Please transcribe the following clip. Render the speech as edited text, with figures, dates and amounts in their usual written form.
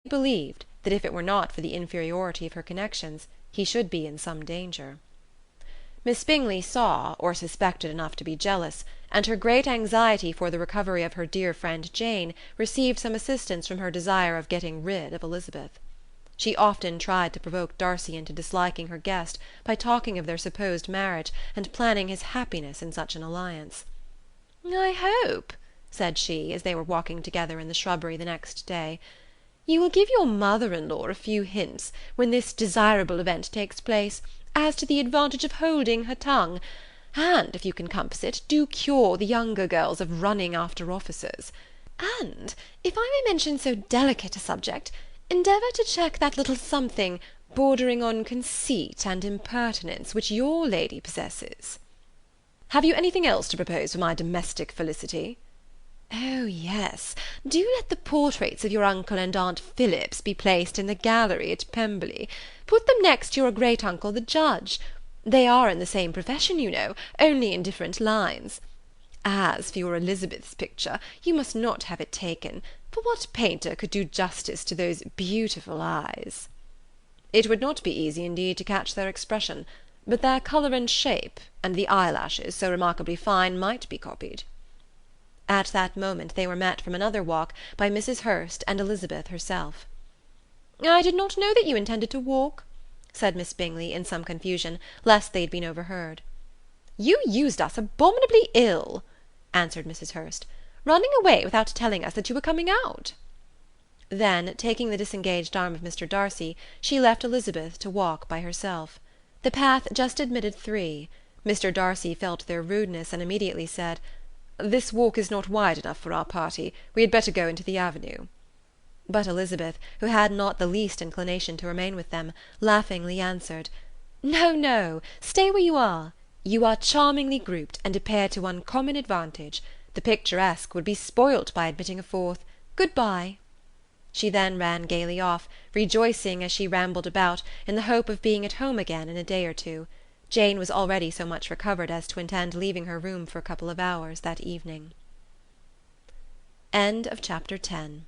believed that if it were not for the inferiority of her connections, he should be in some danger. Miss Bingley saw, or suspected enough to be jealous, and her great anxiety for the recovery of her dear friend Jane received some assistance from her desire of getting rid of Elizabeth. She often tried to provoke Darcy into disliking her guest by talking of their supposed marriage, and planning his happiness in such an alliance. "I hope," said she, as they were walking together in the shrubbery the next day, "you will give your mother-in-law a few hints, when this desirable event takes place, as to the advantage of holding her tongue, and, if you can compass it, do cure the younger girls of running after officers. And, if I may mention so delicate a subject, endeavour to check that little something bordering on conceit and impertinence which your lady possesses." "Have you anything else to propose for my domestic felicity?" "Oh yes, do let the portraits of your uncle and aunt Phillips be placed in the gallery at Pemberley. Put them next to your great uncle the judge. They are in the same profession, you know, only in different lines. As for your Elizabeth's picture, you must not have it taken, for what painter could do justice to those beautiful eyes?" It would not be easy indeed to catch their expression, but their colour and shape, and the eyelashes, so remarkably fine, might be copied. At that moment they were met from another walk by Mrs. Hurst and Elizabeth herself. "I did not know that you intended to walk," said Miss Bingley in some confusion, lest they had been overheard. "You used us abominably ill," answered Mrs. Hurst, "running away without telling us that you were coming out." Then, taking the disengaged arm of Mr. Darcy, she left Elizabeth to walk by herself. The path just admitted three. Mr. Darcy felt their rudeness, and immediately said, "This walk is not wide enough for our party. We had better go into the avenue." But Elizabeth, who had not the least inclination to remain with them, laughingly answered, "No, no, stay where you are. You are charmingly grouped, and appear to uncommon advantage. The picturesque would be spoilt by admitting a fourth. Good-bye." She then ran gaily off, rejoicing as she rambled about, in the hope of being at home again in a day or two. Jane was already so much recovered as to intend leaving her room for a couple of hours that evening. Chapter 10